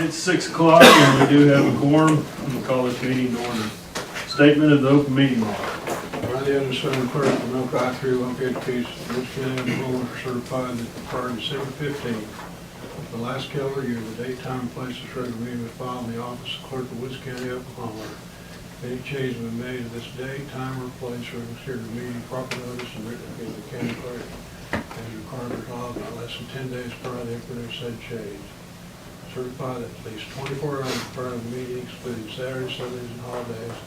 It's 6 o'clock and we do have a quorum. I'm gonna call this meeting to order. Statement of the open meeting law. By the undersigned clerk, Waynoka I 315 piece of Woods County, Oklahoma, are certified that prior to December 15th, the last calendar year, the date, time, and place this regular meeting was filed in the office of clerk of Woods County, Oklahoma. If any change has been made to this date, time, or place, or considered the meeting, proper notice and written to the county clerk as required by law, not less than 10 days prior to the implementation of said change. Certify that at least 24 hours prior to the meeting, excluding Saturdays, Sundays, and holidays,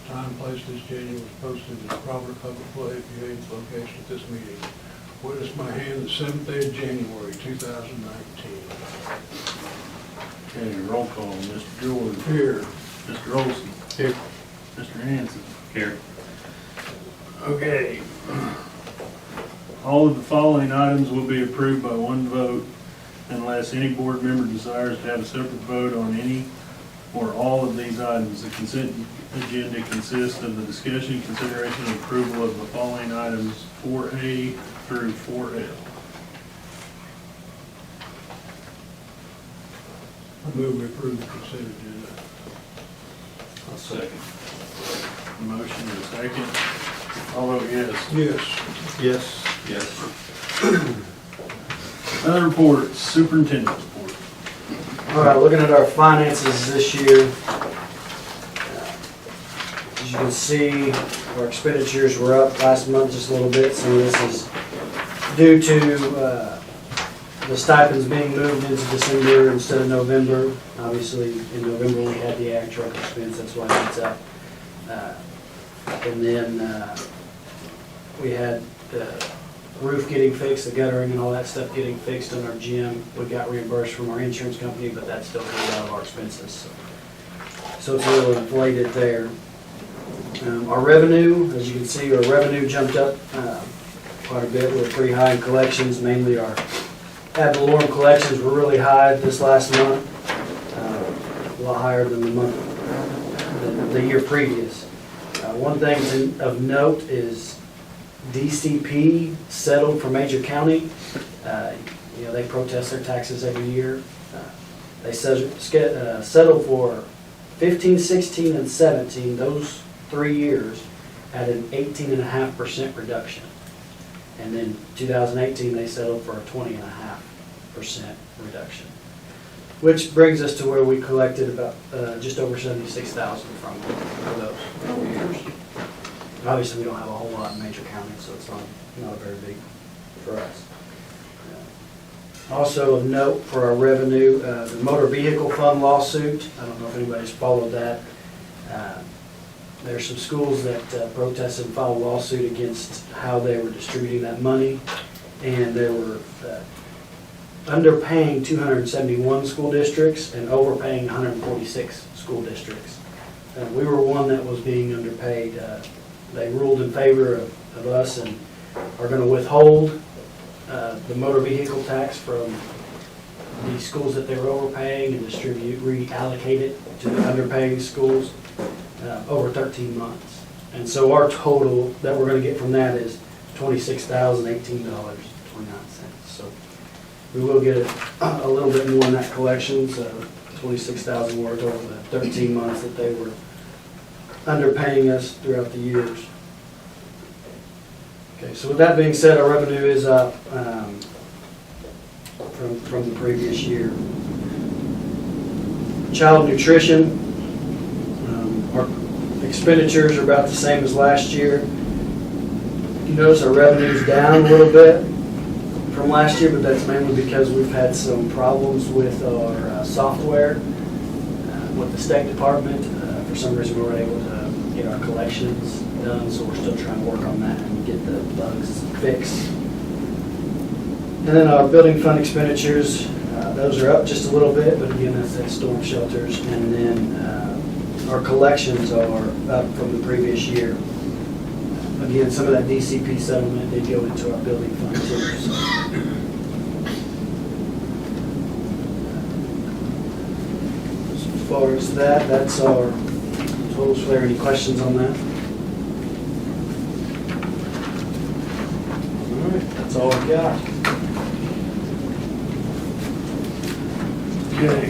time, place, this change was posted in the proper public way if you the location at this meeting. Witness my hand the 7th day of January, 2019. Okay, roll call. Mr. Jordan. Here. Mr. Olson. Here. Mr. Hanson. Here. Okay. All of the following items will be approved by one vote unless any board member desires to have a separate vote on any or all of these items. The consent agenda consists of the discussion, consideration, and approval of the following items 4A through 4L. I move we approve the consent agenda. I'll second. Motion and second. All vote yes. Yes. Yes. Yes. Other reports, superintendent report. All right, looking at our finances this year, as you can see, our expenditures were up last month just a little bit. Some of this is due to the stipends being moved into December instead of November. Obviously, in November we had the ag truck expense, that's why it's up. And then we had the roof getting fixed, the guttering and all that stuff getting fixed in our gym. We got reimbursed from our insurance company, but that still comes out of our expenses. So it's a little inflated there. Our revenue, as you can see, our revenue jumped up quite a bit. We're pretty high in collections, mainly our ad valorem collections were really high this last month, a lot higher than the year previous. One thing of note is DCP settled for Major County. They protest their taxes every year. They settled for 15, 16, and 17. Those 3 years had an 18.5% reduction. And then 2018, they settled for a 20.5% reduction, which brings us to where we collected about just over $76,000 from for those 4 years. Obviously, we don't have a whole lot in Major County, so it's not very big for us. Also of note for our revenue, the motor vehicle fund lawsuit. I don't know if anybody's followed that. There's some schools that protested and filed a lawsuit against how they were distributing that money, and they were underpaying 271 school districts and overpaying 146 school districts. We were one that was being underpaid. They ruled in favor of us and are going to withhold the motor vehicle tax from the schools that they were overpaying and reallocate it to the underpaying schools over 13 months. And so our total that we're going to get from that is $26,018.29. So we will get a little bit more in that collection, so $26,000 worth over the 13 months that they were underpaying us throughout the years. Okay, so with that being said, our revenue is up from the previous year. Child nutrition, our expenditures are about the same as last year. You notice our revenue is down a little bit from last year, but that's mainly because we've had some problems with our software with the State Department. For some reason, we weren't able to get our collections done, so we're still trying to work on that and get the bugs fixed. And then our building fund expenditures, those are up just a little bit, but again, that's at storm shelters. And then our collections are up from the previous year. Again, some of that DCP settlement did go into our building fund too. So. As far as that, that's our totals. Are there any questions on that? All right, that's all I've got. Okay.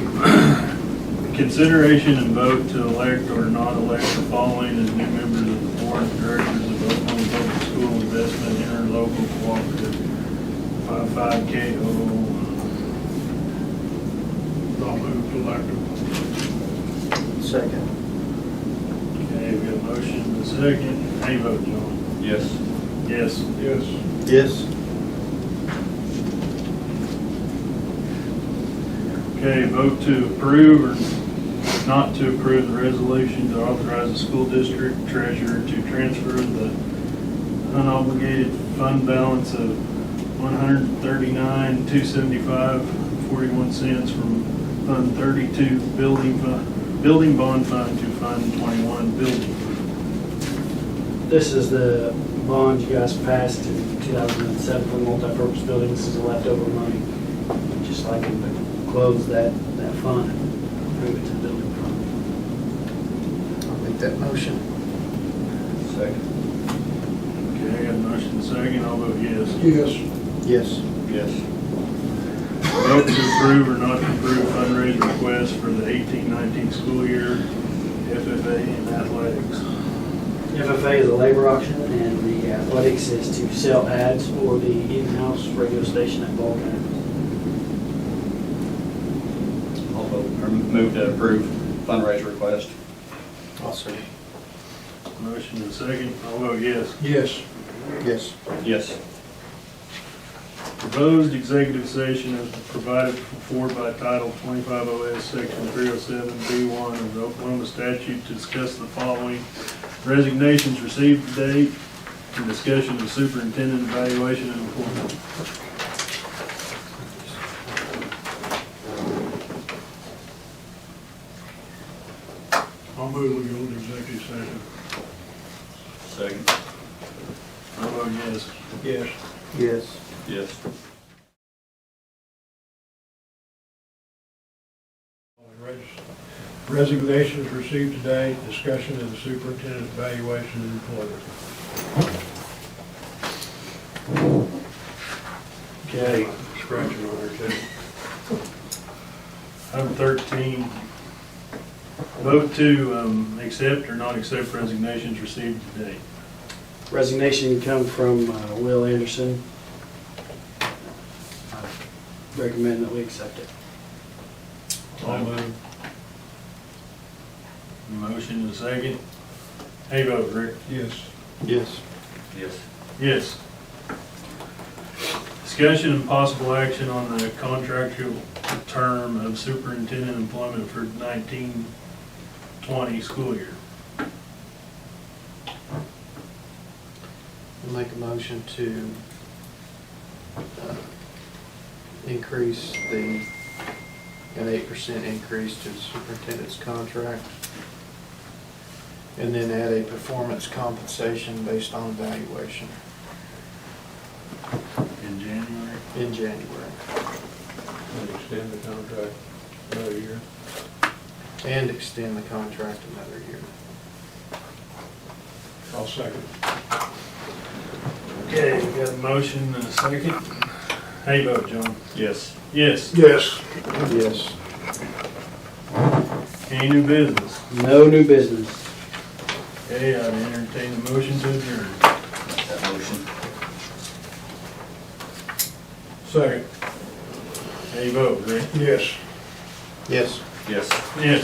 Consideration and vote to elect or not elect the following as new members of the board of directors of Oklahoma Public School Investment Interlocal Cooperative, 55KO. I'll move to elect them. Second. Okay, we have a motion and a second. How you vote, John? Yes. Yes. Yes. Yes. Okay, vote to approve or not to approve the resolution to authorize the school district treasurer to transfer the unobligated fund balance of $139,275.41 from Fund 32 Building Bond Fund to Fund 21 Building Fund. This is the bond you guys passed in 2007 for the multipurpose building. This is the leftover money. Just like to close that fund and move it to the building fund. I'll make that motion. Second. Okay, I got a motion and a second. I'll vote yes. Yes. Yes. Yes. Vote to approve or not to approve fundraising request for the 18-19 school year, FFA and athletics. FFA is a labor auction, and the athletics is to sell ads for the in-house radio station at ball games. I'll vote, or move to approve fundraiser request. I'll second. Motion and a second. I'll vote yes. Yes. Yes. Yes. Proposed executive session is provided for by Title 25 OS Section 307B1 of the Oklahoma statute to discuss the following: resignations received to date and discussion of superintendent evaluation and employment. I'll move we go into executive session. Second. I'll vote yes. Yes. Yes. Yes. Resignations received today, discussion of the superintendent evaluation and employment. Okay, Scratching on her too. item 13. Vote to accept or not accept resignations received today. Resignation come from Will Anderson. I recommend that we accept it. I'll move. Motion and a second. How you vote, Rick? Yes. Yes. Yes. Yes. Discussion and possible action on the contractual term of superintendent employment for 19-20 school year. I'll make a motion to increase an 8% increase to the superintendent's contract, and then add a performance compensation based on evaluation In January. in January. And extend the contract another year. And extend the contract another year. I'll second. Okay, we got a motion and a second. How you vote, John? Yes. Yes. Yes. Yes. Any new business? No new business. Okay, I'd entertain the motion to adjourn. That motion. Second. How you vote, Rick? Yes. Yes. Yes. Yes.